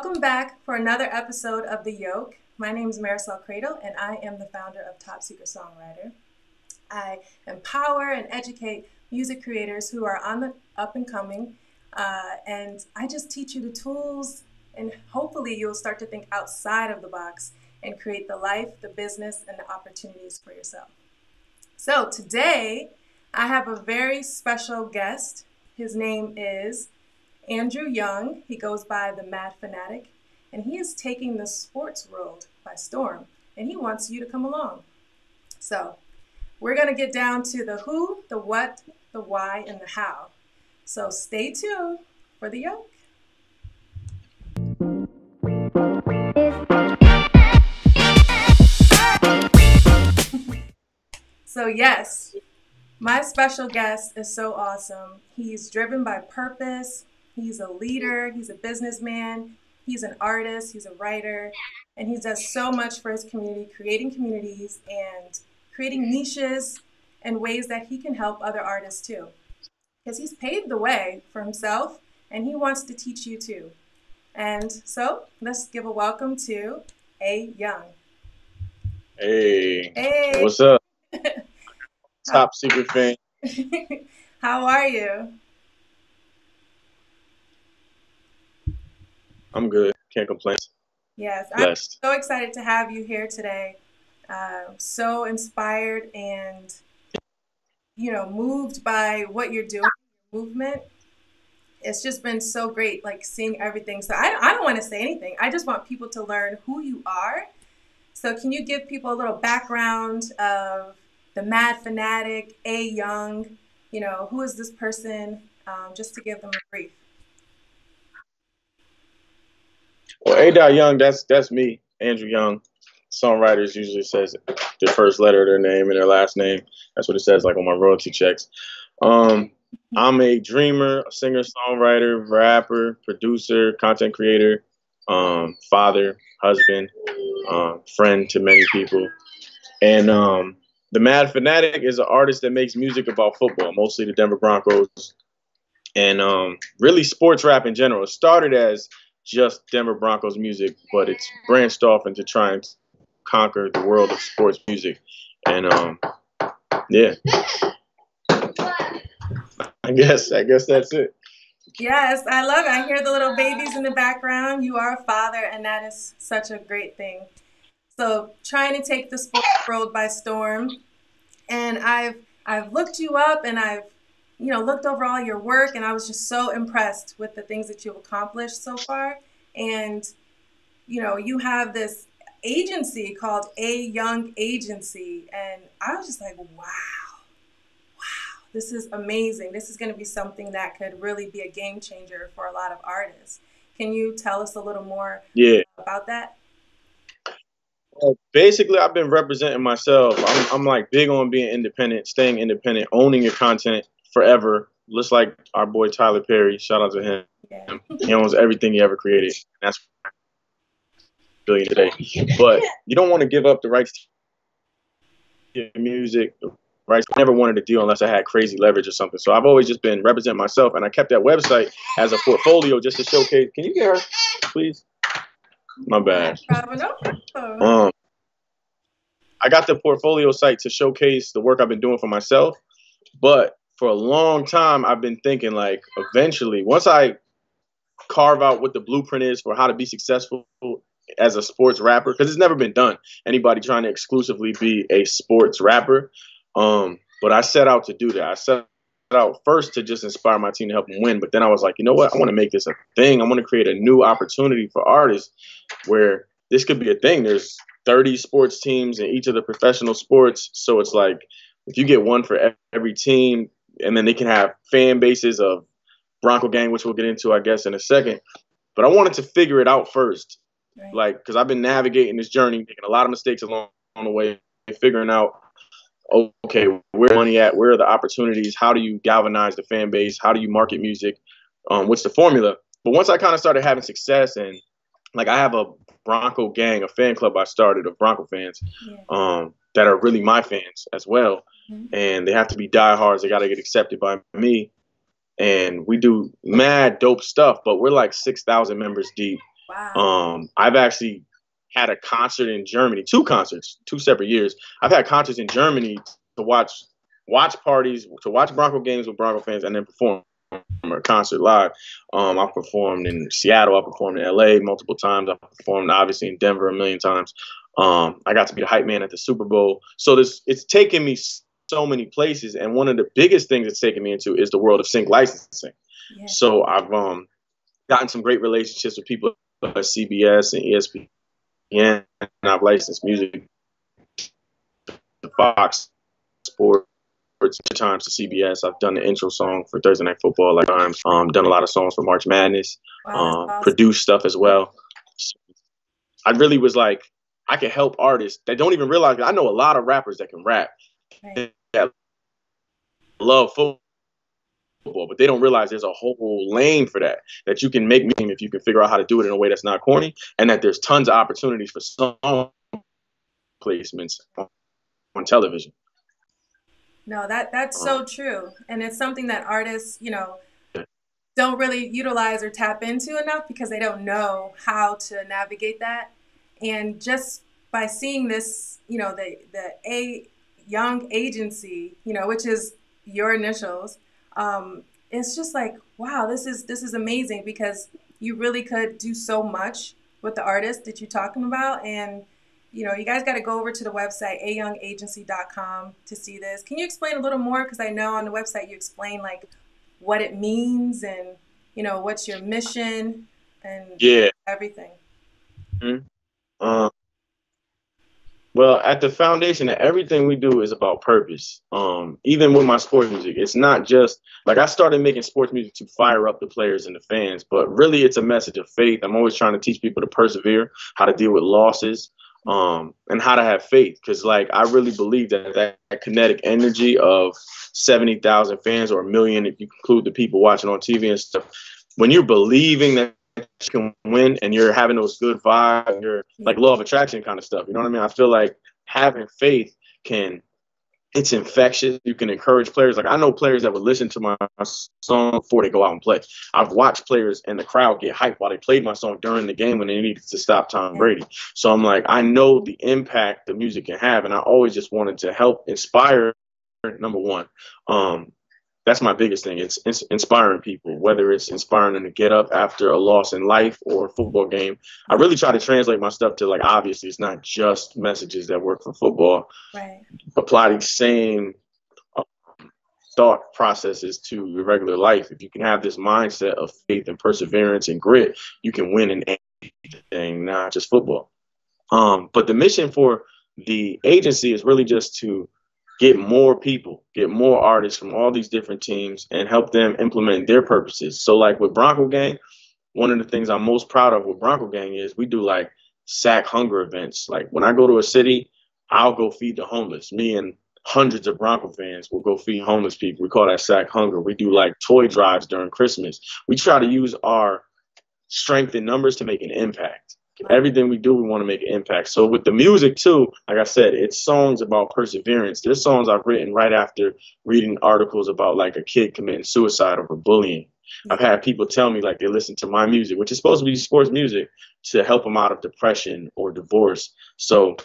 Welcome back for another episode of The Yolk. My name is Marisol Credle, and I am the founder of Top Secret Songwriter. I empower and educate music creators who are on the up and coming, and I just teach you the tools, and hopefully you'll start to think outside of the box and create the life, the business, and the opportunities for yourself. So today, I have a very special guest. His name is Andrew Young. He goes by the Mad Fanatic, and he is taking the sports world by storm, and he wants you to come along. So we're going to get down to the who, the what, the why, and the how. So stay tuned for the yoke. So yes, my special guest is so awesome. He's driven by purpose. He's a leader, he's a businessman, he's an artist, he's a writer, and he does so much for his community, creating communities and creating niches and ways that he can help other artists too. Because he's paved the way for himself and he wants to teach you too. And so let's give a welcome to A.Young. Hey, what's up? Top secret fan. How are you? I'm good. Can't complain. Yes, Blessed. I'm so excited to have you here today. So inspired and, moved by what you're doing, your movement. It's just been so great, like seeing everything. So I don't want to say anything. I just want people to learn who you are. So can you give people a little background of the Mad Fanatic, A.Young? Who is this person? Just to give them a brief. Well, A.Young, that's me, Andrew Young. Songwriters usually says their first letter of their name and their last name. That's what it says, like on my royalty checks. I'm a dreamer, a singer, songwriter, rapper, producer, content creator, father, husband, friend to many people. And the Mad Fanatic is an artist that makes music about football, mostly the Denver Broncos, and really sports rap in general. It started as just Denver Broncos music, but it's branched off into trying to conquer the world of sports music. And yeah, I guess that's it. Yes, I love it. I hear the little babies in the background. You are a father, and that is such a great thing. So trying to take the sports world by storm. And I've looked you up, and I've looked over all your work, and I was just so impressed with the things that you've accomplished so far. And you have this agency called A.Young Agency, and I was just like, wow, this is amazing. This is going to be something that could really be a game changer for a lot of artists. Can you tell us a little more about that? Basically, I've been representing myself. I'm like big on being independent, staying independent, owning your content forever. Just like our boy Tyler Perry, shout out to him. Yeah. He owns everything he ever created. That's billion today. But you don't want to give up the rights to your music. Right? I never wanted a deal unless I had crazy leverage or something. So I've always just been representing myself, and I kept that website as a portfolio just to showcase. Can you get her, please? My bad. I got the portfolio site to showcase the work I've been doing for myself, but for a long time I've been thinking like eventually once I carve out what the blueprint is for how to be successful as a sports rapper, because it's never been done, anybody trying to exclusively be a sports rapper. But I set out to do that. I set out first to just inspire my team to help them win, but then I was like, you know what? I want to make this a thing. I want to create a new opportunity for artists where this could be a thing. There's 30 sports teams in each of the professional sports. So it's like if you get one for every team, and then they can have fan bases of Bronco Gang, which we'll get into, I guess, in a second. But I wanted to figure it out first, right? Like, because I've been navigating this journey, making a lot of mistakes along the way, figuring out, okay, where's money at? Where are the opportunities? How do you galvanize the fan base? How do you market music? What's the formula? But once I kind of started having success, and like I have a Bronco Gang, a fan club I started of Bronco fans that are really my fans as well. And they have to be diehards. They got to get accepted by me. And we do mad dope stuff, but we're like 6,000 members deep. Wow. I've actually had a concert in Germany, two concerts, 2 separate years. I've had concerts in Germany to watch parties, to watch Bronco games with Bronco fans, and then perform a concert live. I performed in Seattle. I performed in LA multiple times. I performed obviously in Denver a million times. I got to be the hype man at the Super Bowl. So it's taken me so many places. And one of the biggest things it's taken me into is the world of sync licensing. Yeah. So I've gotten some great relationships with people at CBS and ESPN. And I've licensed music to Fox Sports times to CBS. I've done the intro song for Thursday Night Football like times. Done a lot of songs for March Madness. Wow, that's awesome. Produced stuff as well. I really was like, I can help artists that don't even realize. I know a lot of rappers that can rap, Right. that love football, but they don't realize there's a whole lane for that. That you can make music if you can figure out how to do it in a way that's not corny, and that there's tons of opportunities for song placements on television. No, that's so true. And it's something that artists, don't really utilize or tap into enough because they don't know how to navigate that. And just by seeing this, the A.Young Agency, which is your initials, it's just like, wow, this is amazing because you really could do so much with the artist that you're talking about. And you guys got to go over to the website ayoungagency.com to see this. Can you explain a little more? Because I know on the website you explain like what it means and what's your mission and Yeah. everything. Mm-hmm. Well, at the foundation of everything we do is about purpose. Even with my sports music, it's not just like I started making sports music to fire up the players and the fans, but really it's a message of faith. I'm always trying to teach people to persevere, how to deal with losses, and how to have faith. Because like I really believe that kinetic energy of 70,000 fans or a million, if you include the people watching on TV and stuff, when you're believing that you can win and you're having those good vibes, you're like law of attraction kind of stuff. You know what I mean? I feel like having faith it's infectious. You can encourage players. Like I know players that would listen to my song before they go out and play. I've watched players in the crowd get hyped while they played my song during the game when they needed to stop Tom Brady. So I'm like, I know the impact the music can have, and I always just wanted to help inspire. Number one, that's my biggest thing. It's inspiring people, whether it's inspiring them to get up after a loss in life or a football game. I really try to translate my stuff to like, obviously it's not just messages that work for football. Right. Apply these same thought processes to your regular life. If you can have this mindset of faith and perseverance and grit, you can win in anything, not just football. But the mission for the agency is really just to get more people, get more artists from all these different teams and help them implement their purposes. So like with Bronco Gang, one of the things I'm most proud of with Bronco Gang is we do like sack hunger events. Like when I go to a city, I'll go feed the homeless. Me and hundreds of Bronco fans will go feed homeless people. We call that sack hunger. We do like toy drives during Christmas. We try to use our strength in numbers to make an impact. Everything we do, we want to make an impact. So with the music too, like I said, it's songs about perseverance. There's songs I've written right after reading articles about like a kid committing suicide over bullying. I've had people tell me like they listen to my music, which is supposed to be sports music, to help them out of depression or divorce. So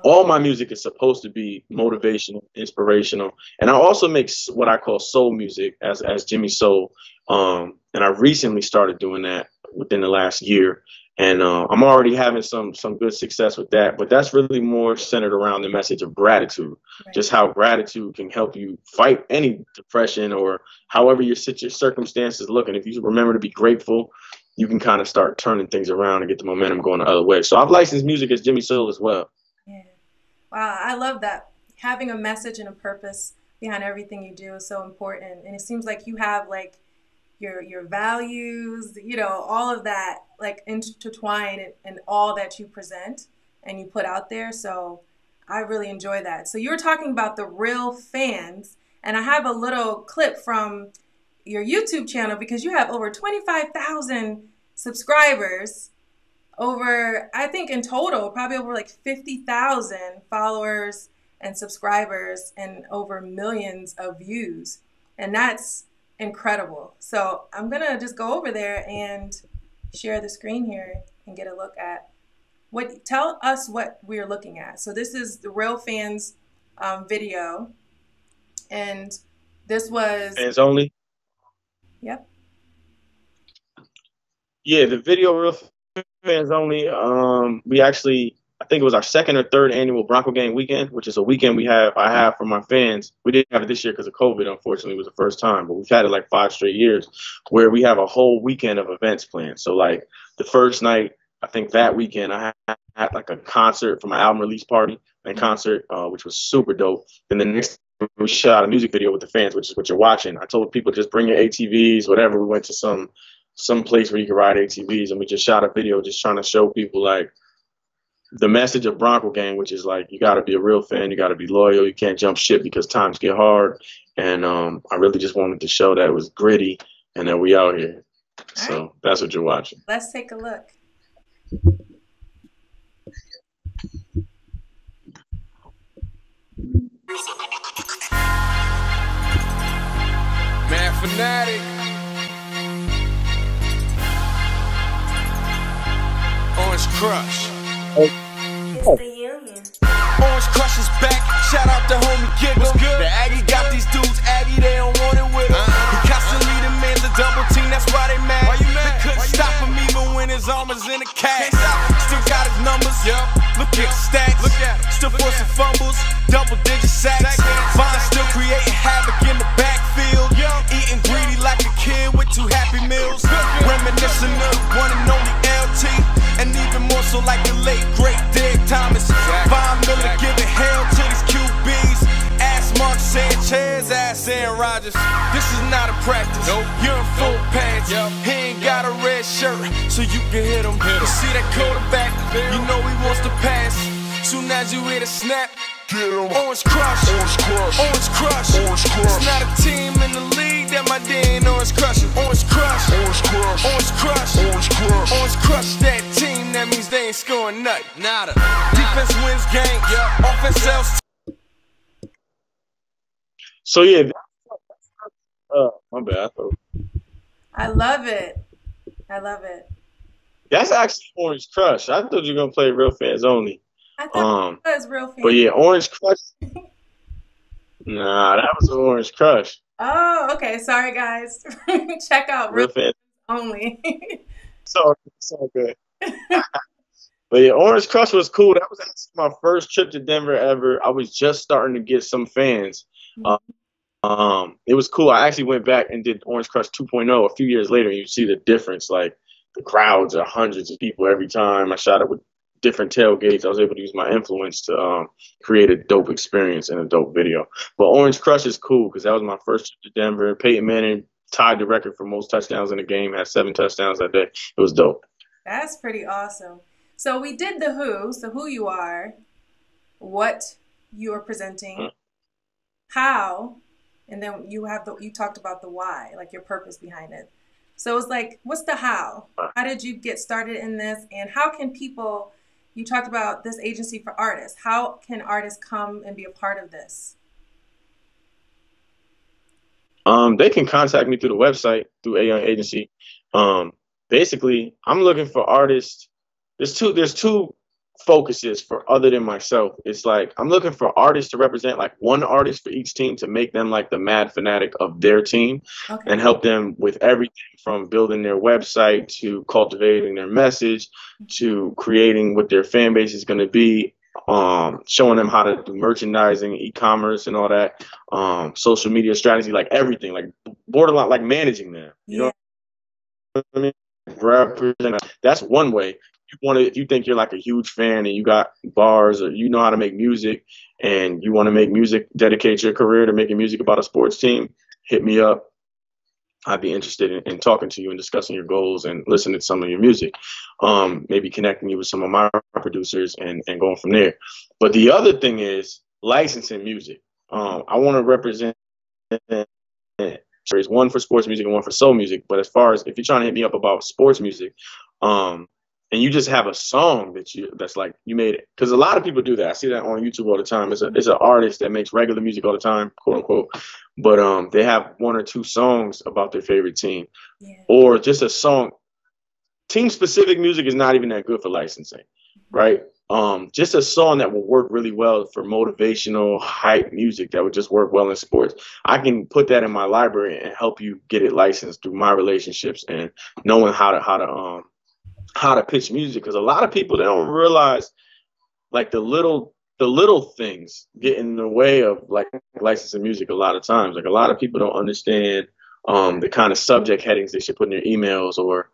all my music is supposed to be motivational, inspirational. And I also make what I call soul music as Jimmy Soul. And I recently started doing that within the last year. And I'm already having some good success with that. But that's really more centered around the message of gratitude, just how gratitude can help you fight any depression or however your circumstances look. And if you remember to be grateful, you can kind of start turning things around and get the momentum going the other way. So I've licensed music as Jimmy Soul as well. Yeah. Wow, I love that. Having a message and a purpose behind everything you do is so important. And it seems like you have like your values, all of that like intertwined in all that you present and you put out there. So I really enjoy that. So you were talking about the real fans, and I have a little clip from your YouTube channel because you have over 25,000 subscribers, over, I think in total, probably over like 50,000 followers and subscribers and over millions of views. And that's incredible. So I'm going to just go over there and share the screen here. and get a look at tell us what we're looking at. So this is the Real Fans video, and this was Fans only. Yep. Yeah, the video Real Fans only. We actually, I think it was our second or third annual Bronco Game weekend, which is a weekend I have for my fans. We didn't have it this year because of COVID, unfortunately. It was the first time, but we've had it like 5 straight years where we have a whole weekend of events planned. So like the first night, I think that weekend I had like a concert for my album release party and concert, which was super dope. Then the next we shot a music video with the fans, which is what you're watching. I told people just bring your ATVs, whatever. We went to some place where you can ride ATVs, and we just shot a video just trying to show people like the message of Bronco Game, which is like you got to be a real fan, you got to be loyal, you can't jump ship because times get hard. And I really just wanted to show that it was gritty and that we out here. So that's what you're watching. Let's take a look. Man, fanatic. Orange Crush. It's the Union. Orange Crush is back. Shout out to homie Giggles. The Aggie got these dudes Aggie, they don't want it with him. He constantly demands a double team, that's why they mad. They couldn't stop him even when his arm was in the cast. Still got his numbers. Look at stacks. Still forcing fumbles. Double-digit sacks. Vine still creating havoc in the backfield. Eating greedy like a kid with 2 Happy Meals. Reminiscing of one and only LT. And even more so like the late, great Dick Thomas. Von Miller giving hell to these QBs. Ass Mark Sanchez, ass Aaron Rodgers. This is not a practice. You're in full pants. He ain't got a red shirt, so you can hit him. You see that quarterback, you know he wants to pass. Soon as you hit a snap, get him. Orange Crush. Orange Crush. Orange Crush. Orange Crush. It's not a team in the league that my day ain't Orange Crush. Orange Crush. Orange Crush. Orange Crush. Orange Crush. Orange Crush. That team, that means they ain't scoring nothing. Nada. Defense wins games. Offense sells. So yeah, my bad. I love it. I love it. That's actually Orange Crush. I thought you were gonna play Real Fans Only. I thought it was Real Fans. But yeah, Orange Crush. Nah, that was Orange Crush. Oh, okay. Sorry, guys. Check out Real Fans Only. So good. But yeah, Orange Crush was cool. That was actually my first trip to Denver ever. I was just starting to get some fans. It was cool. I actually went back and did Orange Crush 2.0 a few years later, and you see the difference. Like the crowds are hundreds of people every time. I shot it with different tailgates. I was able to use my influence to create a dope experience and a dope video. But Orange Crush is cool because that was my first trip to Denver. Peyton Manning tied the record for most touchdowns in the game, had 7 touchdowns that day. It was dope. That's pretty awesome. So we did the who, so who you are, what you are presenting, how, and then you talked about the why, like your purpose behind it. So it's like, what's the how? How did you get started in this? And how can people, you talked about this agency for artists. How can artists come and be a part of this? They can contact me through the website, through A.Young Agency. Basically, I'm looking for artists. There's two focuses for other than myself. It's like I'm looking for artists to represent like one artist for each team to make them like the mad fanatic of their team and help them with everything from building their website to cultivating their message to creating what their fan base is going to be, showing them how to do merchandising, e-commerce and all that, social media strategy, like everything, like borderline, like managing them. You know what I mean? That's one way. If you think you're like a huge fan and you got bars or you know how to make music and you want to make music, dedicate your career to making music about a sports team, hit me up. I'd be interested in talking to you and discussing your goals and listening to some of your music. Maybe connecting you with some of my producers and going from there. But the other thing is licensing music. I want to represent there's one for sports music and one for soul music. But as far as if you're trying to hit me up about sports music, and you just have a song that's like you made it, because a lot of people do that. I see that on YouTube all the time. It's an artist that makes regular music all the time, quote unquote, but they have 1 or 2 songs about their favorite team, or just a song. team specific music is not even that good for licensing, right? Just a song that will work really well for motivational hype music that would just work well in sports. I can put that in my library and help you get it licensed through my relationships and knowing how to pitch music. Because a lot of people, they don't realize like the little things get in the way of like licensing music a lot of times. Like a lot of people don't understand the kind of subject headings they should put in their emails, or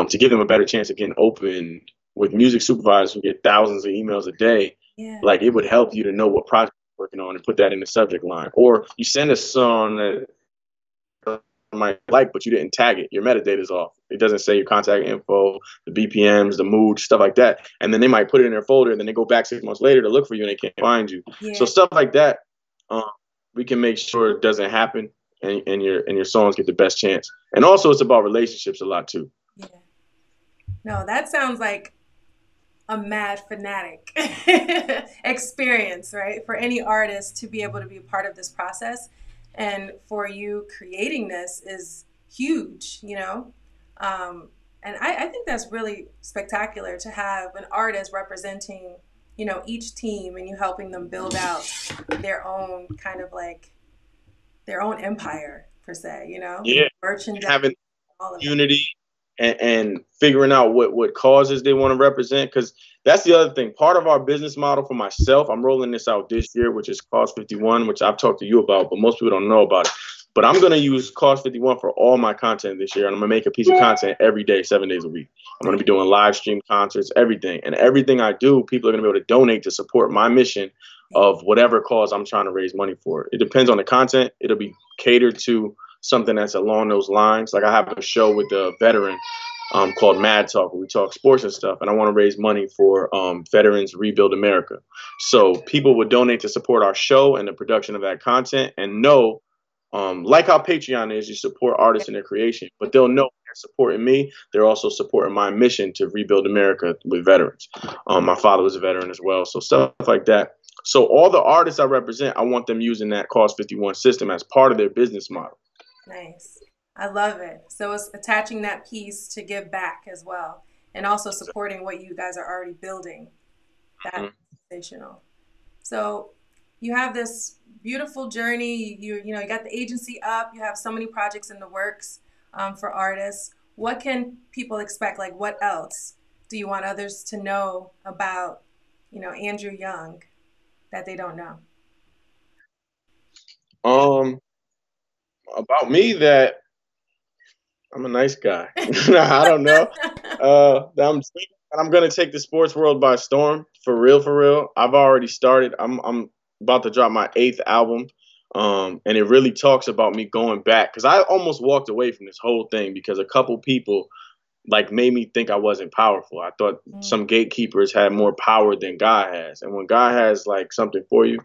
to give them a better chance of getting open with music supervisors who get thousands of emails a day. Yeah. Like it would help you to know what project you're working on and put that in the subject line. Or you send a song that might like, but you didn't tag it. Your metadata's off. It doesn't say your contact info, the BPMs, the mood, stuff like that. And then they might put it in their folder, and then they go back 6 months later to look for you, and they can't find you. Yeah. So stuff like that, we can make sure it doesn't happen, and your songs get the best chance. And also, it's about relationships a lot too. Yeah. No, that sounds like a mad fanatic experience, right? For any artist to be able to be a part of this process. And for you creating this is huge, you know? And I think that's really spectacular to have an artist representing, you know, each team, and you helping them build out their own kind of like their own empire per se, you know? Yeah. Merchandise, having all of unity and figuring out what causes they want to represent. Because that's the other thing. Part of our business model for myself, I'm rolling this out this year, which is Cause 51, which I've talked to you about, but most people don't know about it. But I'm going to use Cause 51 for all my content this year. And I'm going to make a piece of content every day, 7 days a week. I'm going to be doing live stream concerts, everything. And everything I do, people are going to be able to donate to support my mission of whatever cause I'm trying to raise money for. It depends on the content. It'll be catered to something that's along those lines. Like I have a show with a veteran called Mad Talk, where we talk sports and stuff. And I want to raise money for Veterans Rebuild America. So people would donate to support our show and the production of that content, and know, like how Patreon is, you support artists in their creation, but they'll know they're supporting me. They're also supporting my mission to rebuild America with veterans. My father was a veteran as well. So stuff like that. So all the artists I represent, I want them using that Cause 51 system as part of their business model. Nice. I love it. So it's attaching that piece to give back as well, and also supporting what you guys are already building. That's sensational. So you have this beautiful journey. You know, you got the agency up. You have so many projects in the works for artists. What can people expect? Like, what else do you want others to know about, you know, Andrew Young that they don't know? About me, that I'm a nice guy. I don't know. I'm gonna take the sports world by storm, for real, for real. I've already started. I'm about to drop my 8th album, and it really talks about me going back, because I almost walked away from this whole thing because a couple people like made me think I wasn't powerful. I thought some gatekeepers had more power than God has, and when God has like something for you,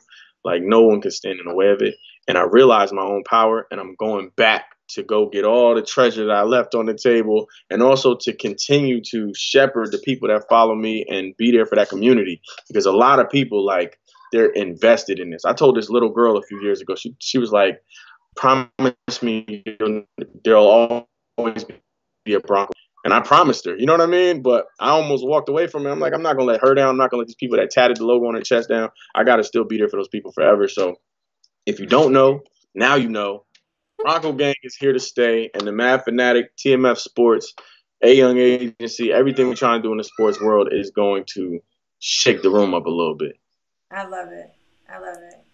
like no one can stand in the way of it. And I realized my own power, and I'm going back to go get all the treasure that I left on the table, and also to continue to shepherd the people that follow me and be there for that community. Because a lot of people, like, they're invested in this. I told this little girl a few years ago, she was like, promise me there'll always be a Bronco. And I promised her, you know what I mean? But I almost walked away from it. I'm like, I'm not going to let her down. I'm not going to let these people that tatted the logo on their chest down. I got to still be there for those people forever. So if you don't know, now you know. Bronco Gang is here to stay, and the Mad Fanatic, TMF Sports, A.Young Agency, everything we're trying to do in the sports world is going to shake the room up a little bit. I love it. I love it.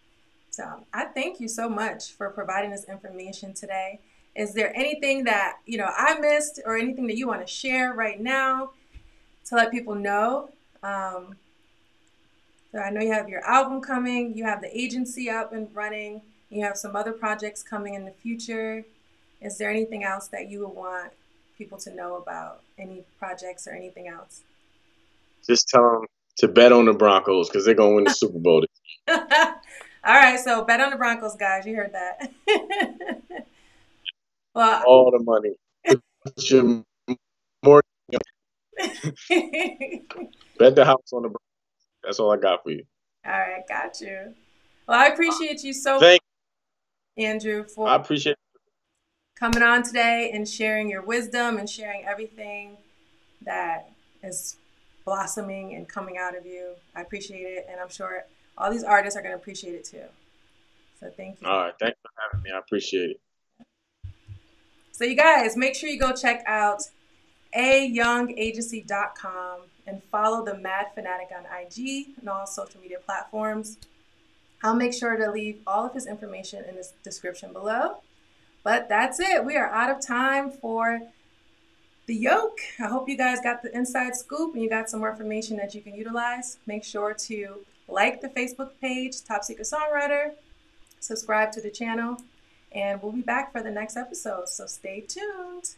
So I thank you so much for providing this information today. Is there anything that, you know, I missed, or anything that you want to share right now to let people know? So I know you have your album coming, you have the agency up and running, you have some other projects coming in the future. Is there anything else that you would want people to know about? Any projects or anything else? Just tell them to bet on the Broncos, because they're going to win the Super Bowl. All right, so bet on the Broncos, guys. You heard that. Well, all the money. More. Bet the house on the Broncos. That's all I got for you. All right, got you. Well, I appreciate you so much, Andrew, for I appreciate coming on today and sharing your wisdom and sharing everything that is blossoming and coming out of you. I appreciate it, and I'm sure all these artists are going to appreciate it too. So thank you. All right, thanks for having me. I appreciate it. So you guys, make sure you go check out ayoungagency.com and follow the Mad Fanatic on IG and all social media platforms. I'll make sure to leave all of his information in the description below. But that's it. We are out of time for the Yoke. I hope you guys got the inside scoop and you got some more information that you can utilize. Make sure to like the Facebook page, Top Secret Songwriter, subscribe to the channel, and we'll be back for the next episode. So stay tuned.